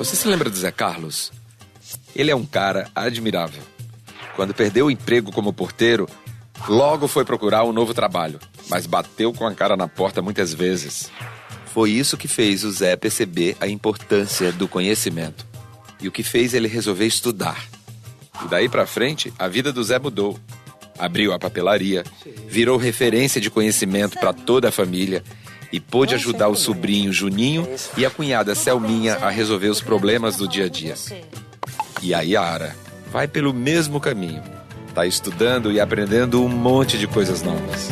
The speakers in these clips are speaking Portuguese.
Você se lembra do Zé Carlos? Ele é um cara admirável. Quando perdeu o emprego como porteiro, logo foi procurar um novo trabalho, mas bateu com a cara na porta muitas vezes. Foi isso que fez o Zé perceber a importância do conhecimento e o que fez ele resolver estudar. E daí pra frente, a vida do Zé mudou. Abriu a papelaria, virou referência de conhecimento para toda a família e pôde ajudar o sobrinho Juninho e a cunhada Selminha a resolver os problemas do dia a dia. E a Yara vai pelo mesmo caminho. Tá estudando e aprendendo um monte de coisas novas.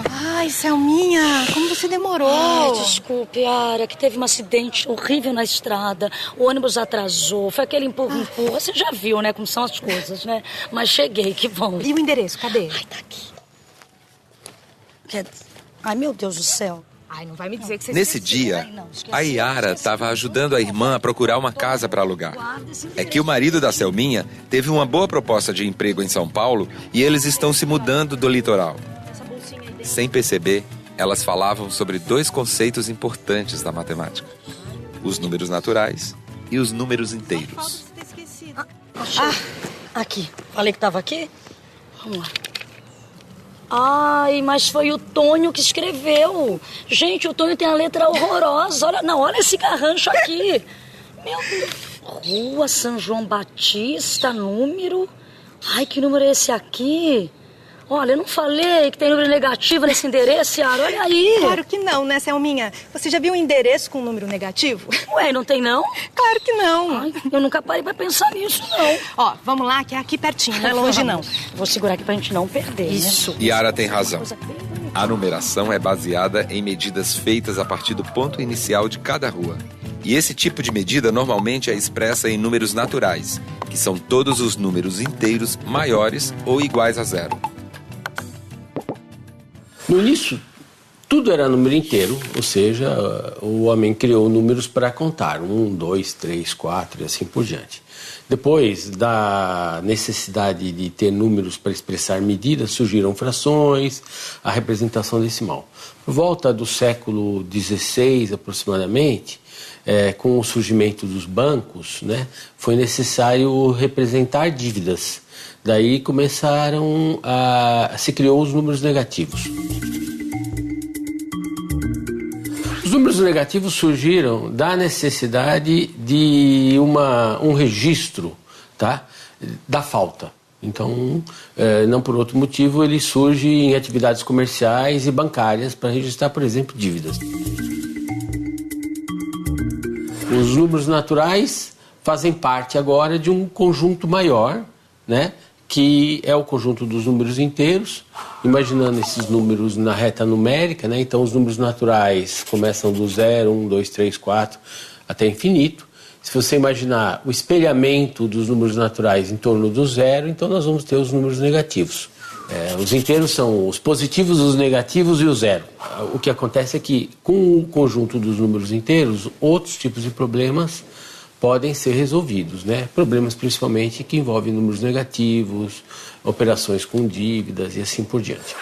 Ai, Selminha, como você demorou? Ai, desculpe, Yara, que teve um acidente horrível na estrada. O ônibus atrasou, foi aquele empurra-empurra. Você já viu, né, como são as coisas, né? Mas cheguei, que bom. E o endereço, cadê? Ai, tá aqui. Ai, meu Deus do céu. Ai, não vai me dizer que você Nesse dia, a Yara estava ajudando a irmã a procurar uma casa para alugar. É que o marido da Selminha teve uma boa proposta de emprego em São Paulo e eles estão se mudando do litoral. Sem perceber, elas falavam sobre dois conceitos importantes da matemática: os números naturais e os números inteiros. Aqui. Falei que estava aqui? Vamos lá. Ai, mas foi o Tonho que escreveu. Gente, o Tonho tem a letra horrorosa. Olha esse garrancho aqui. Meu Deus. Rua São João Batista, número... Ai, que número é esse aqui? Olha, eu não falei que tem número negativo nesse endereço, Yara? Olha aí. Claro que não, né, Selminha? Você já viu um endereço com um número negativo? Ué, não tem não? Claro que não. Ai, eu nunca parei pra pensar nisso, não. Ó, vamos lá, que é aqui pertinho, não é longe não. Vou segurar aqui pra gente não perder, Isso. né? Yara tem razão. A numeração é baseada em medidas feitas a partir do ponto inicial de cada rua. E esse tipo de medida normalmente é expressa em números naturais, que são todos os números inteiros maiores ou iguais a zero. No início, tudo era número inteiro, ou seja, o homem criou números para contar, 1, 2, 3, 4 e assim por diante. Depois da necessidade de ter números para expressar medidas, surgiram frações, a representação decimal. Por volta do século XVI, aproximadamente, com o surgimento dos bancos, né, foi necessário representar dívidas. Daí se criou os números negativos. Os números negativos surgiram da necessidade de um registro, tá, da falta. Então, não por outro motivo, ele surge em atividades comerciais e bancárias para registrar, por exemplo, dívidas. Os números naturais fazem parte agora de um conjunto maior, né, que é o conjunto dos números inteiros, imaginando esses números na reta numérica, né? Então os números naturais começam do 0, 1, 2, 3, 4 até infinito. Se você imaginar o espelhamento dos números naturais em torno do zero, então nós vamos ter os números negativos. Os inteiros são os positivos, os negativos e o zero. O que acontece é que com o conjunto dos números inteiros, outros tipos de problemas podem ser resolvidos, né? Problemas principalmente que envolvem números negativos, operações com dívidas e assim por diante.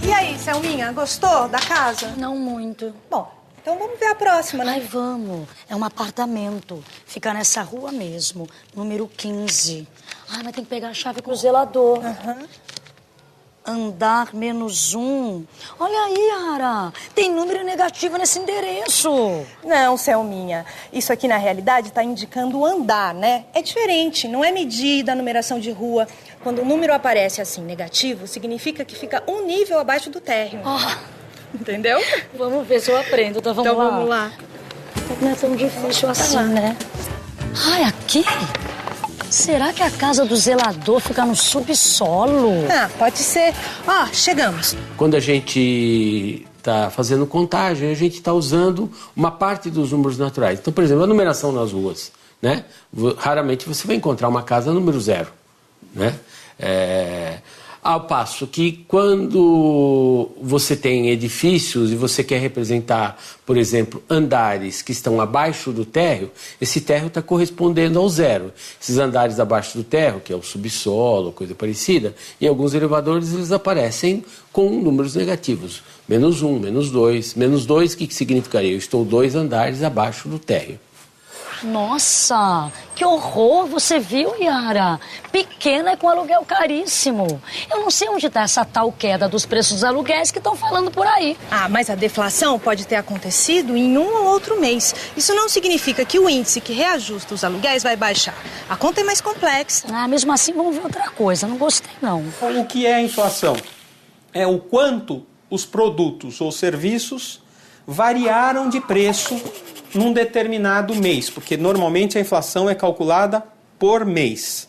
E aí, Selminha, gostou da casa? Não muito. Bom, então vamos ver a próxima, né? Ai, vamos. É um apartamento. Fica nessa rua mesmo, número 15. Ai, mas tem que pegar a chave com o zelador. Andar -1. Olha aí, Yara. Tem número negativo nesse endereço. Não, Selminha. Isso aqui, na realidade, está indicando o andar, né? É diferente, não é medida a numeração de rua. Quando o número aparece assim, negativo, significa que fica um nível abaixo do térreo. Entendeu? Vamos ver se eu aprendo, tá? Vamos lá. Então vamos lá. Não é tão difícil assim, né? Ai, aqui? Será que a casa do zelador fica no subsolo? Ah, pode ser. Ó, chegamos. Quando a gente está fazendo contagem, a gente está usando uma parte dos números naturais. Então, por exemplo, a numeração nas ruas, né? Raramente você vai encontrar uma casa número 0, né? Ao passo que quando você tem edifícios e você quer representar, por exemplo, andares que estão abaixo do térreo, esse térreo está correspondendo ao 0. Esses andares abaixo do térreo, que é o subsolo, coisa parecida, em alguns elevadores eles aparecem com números negativos. -1, -2. -2, o que significaria? Eu estou 2 andares abaixo do térreo. Nossa, que horror! Você viu, Yara? Pequena é com aluguel caríssimo. Eu não sei onde está essa tal queda dos preços dos aluguéis que estão falando por aí. Ah, mas a deflação pode ter acontecido em um ou outro mês. Isso não significa que o índice que reajusta os aluguéis vai baixar. A conta é mais complexa. Ah, mesmo assim, vamos ver outra coisa. Não gostei, não. O que é a inflação? É o quanto os produtos ou serviços variaram de preço num determinado mês, porque normalmente a inflação é calculada por mês.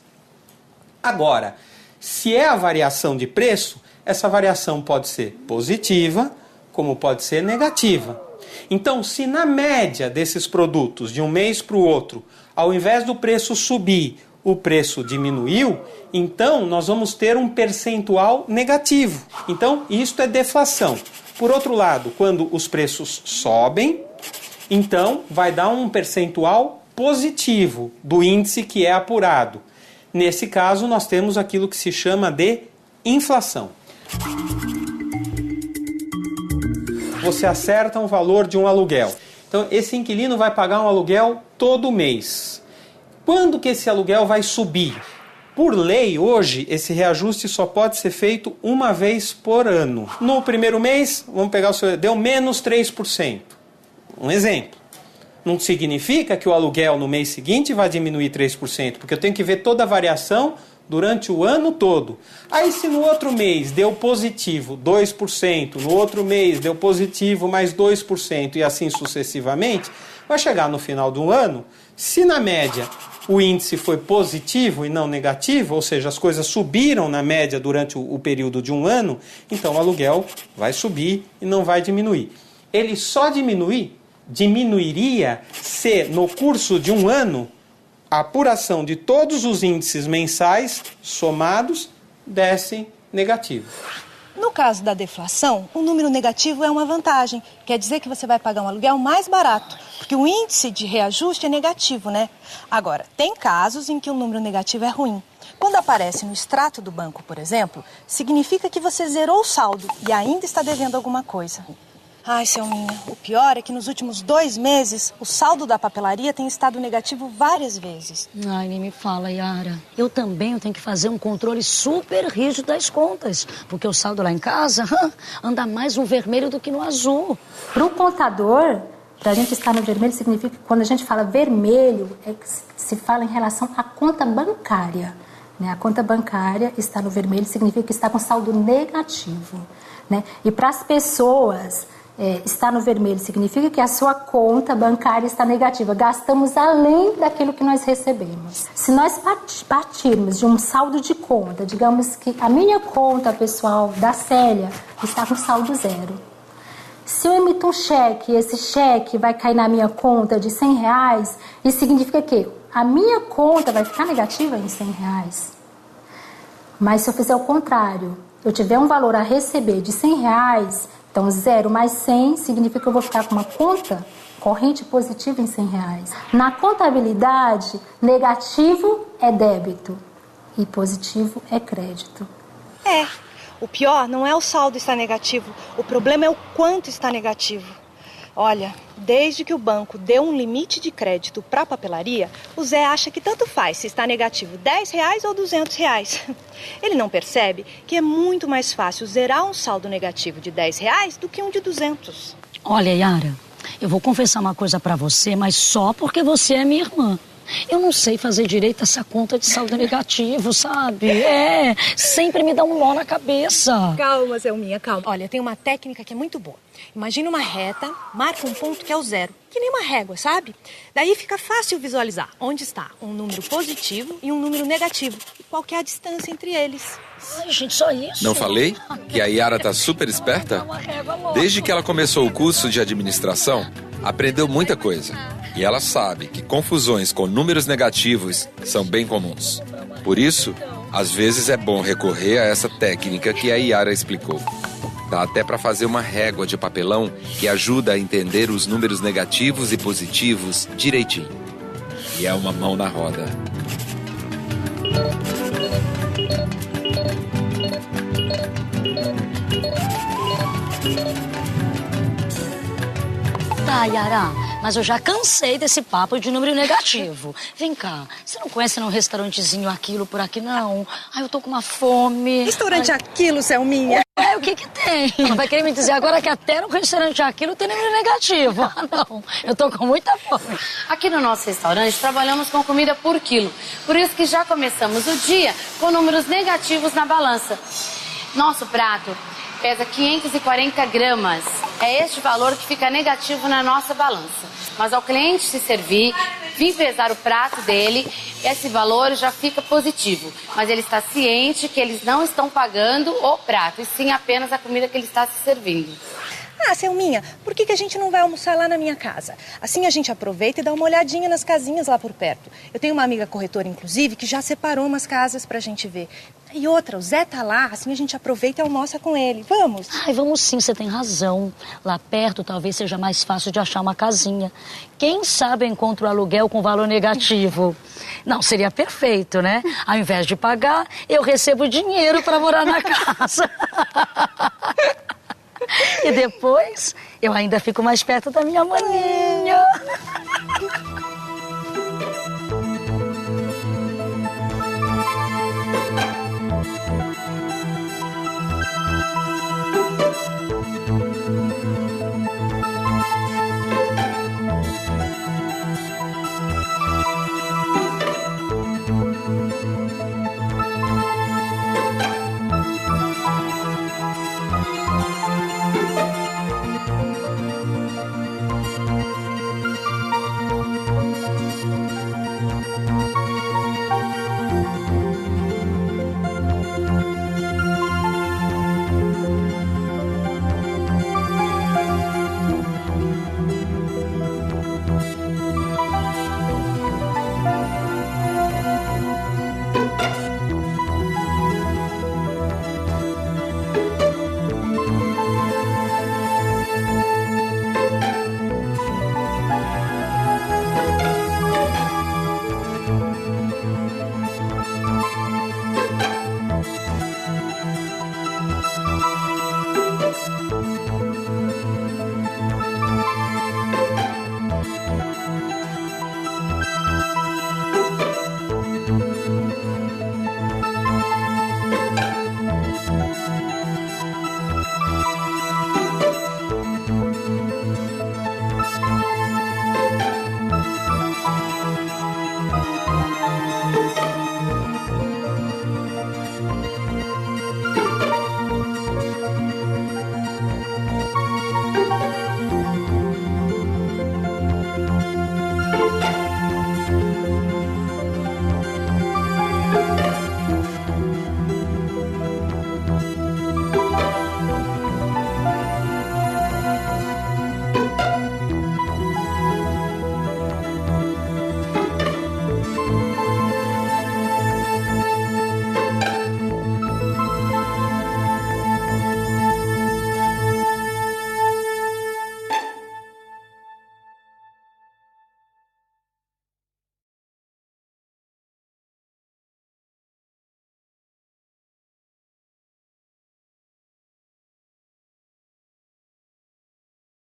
Agora, se é a variação de preço, essa variação pode ser positiva, como pode ser negativa. Então, se na média desses produtos, de um mês para o outro, ao invés do preço subir, o preço diminuiu, então nós vamos ter um percentual negativo. Então, isto é deflação. Por outro lado, quando os preços sobem, então vai dar um percentual positivo do índice que é apurado. Nesse caso, nós temos aquilo que se chama de inflação. Você acerta um valor de um aluguel. Então, esse inquilino vai pagar um aluguel todo mês. Quando que esse aluguel vai subir? Por lei, hoje, esse reajuste só pode ser feito uma vez por ano. No primeiro mês, vamos pegar o seu, deu menos 3%. Um exemplo. Não significa que o aluguel no mês seguinte vai diminuir 3%, porque eu tenho que ver toda a variação durante o ano todo. Aí se no outro mês deu positivo 2%, no outro mês deu positivo mais 2% e assim sucessivamente, vai chegar no final do ano, se na média o índice foi positivo e não negativo, ou seja, as coisas subiram na média durante o período de um ano, então o aluguel vai subir e não vai diminuir. Ele só diminuiria se no curso de um ano a apuração de todos os índices mensais somados dessem negativo. No caso da deflação, o número negativo é uma vantagem. Quer dizer que você vai pagar um aluguel mais barato, porque o índice de reajuste é negativo, né? Agora, tem casos em que o número negativo é ruim. Quando aparece no extrato do banco, por exemplo, significa que você zerou o saldo e ainda está devendo alguma coisa. Ai, Selminha, o pior é que nos últimos 2 meses, o saldo da papelaria tem estado negativo várias vezes. Ai, nem me fala, Yara. Eu também tenho que fazer um controle super rígido das contas, porque o saldo lá em casa anda mais no vermelho do que no azul. Para o contador, para a gente estar no vermelho, significa que quando a gente fala vermelho, é que se fala em relação à conta bancária. Né? A conta bancária está no vermelho, significa que está com saldo negativo. Né? E para as pessoas... estar no vermelho significa que a sua conta bancária está negativa. Gastamos além daquilo que nós recebemos. Se nós partirmos de um saldo de conta, digamos que a minha conta pessoal da Célia está com saldo 0. Se eu emito um cheque e esse cheque vai cair na minha conta de R$100, isso significa que a minha conta vai ficar negativa em R$100. Mas se eu fizer o contrário, eu tiver um valor a receber de R$100, então, 0 mais 100 significa que eu vou ficar com uma conta corrente positiva em R$100. Na contabilidade, negativo é débito e positivo é crédito. O pior não é o saldo estar negativo, o problema é o quanto está negativo. Olha, desde que o banco deu um limite de crédito para a papelaria, o Zé acha que tanto faz se está negativo R$10 ou R$200. Ele não percebe que é muito mais fácil zerar um saldo negativo de R$10 do que um de 200. Olha, Yara, eu vou confessar uma coisa pra você, mas só porque você é minha irmã. Eu não sei fazer direito essa conta de saldo negativo, sabe? Sempre me dá um nó na cabeça. Calma, Selminha, calma. Olha, tem uma técnica que é muito boa. Imagina uma reta, marca um ponto que é o zero, que nem uma régua, sabe? Daí fica fácil visualizar onde está um número positivo e um número negativo. E qual que é a distância entre eles. Ai, gente, só isso? Não falei que a Yara tá super esperta? Desde que ela começou o curso de administração, aprendeu muita coisa. E ela sabe que confusões com números negativos são bem comuns. Por isso, às vezes é bom recorrer a essa técnica que a Yara explicou. Dá até para fazer uma régua de papelão que ajuda a entender os números negativos e positivos direitinho. E é uma mão na roda. Tá, Yara, mas eu já cansei desse papo de número negativo. Vem cá, você não conhece num restaurantezinho aquilo por aqui, não? Ai, eu tô com uma fome. Restaurante Aquilo, Selminha. O que que tem? Vai querer me dizer agora que até no restaurante Aquilo tem número negativo? Ah, não, eu tô com muita fome. Aqui no nosso restaurante trabalhamos com comida por quilo. Por isso que já começamos o dia com números negativos na balança. Nosso prato pesa 540 gramas. É este valor que fica negativo na nossa balança. Mas ao cliente se servir, vir pesar o prato dele, esse valor já fica positivo. Mas ele está ciente que eles não estão pagando o prato, e sim apenas a comida que ele está se servindo. Ah, Selminha, por que a gente não vai almoçar lá na minha casa? Assim a gente aproveita e dá uma olhadinha nas casinhas lá por perto. Eu tenho uma amiga corretora, inclusive, que já separou umas casas pra gente ver. E outra, o Zé tá lá, assim a gente aproveita e almoça com ele. Vamos? Ai, vamos sim, você tem razão. Lá perto talvez seja mais fácil de achar uma casinha. Quem sabe eu encontro o aluguel com valor negativo. Não, seria perfeito, né? Ao invés de pagar, eu recebo dinheiro pra morar na casa. E depois, eu ainda fico mais perto da minha maninha.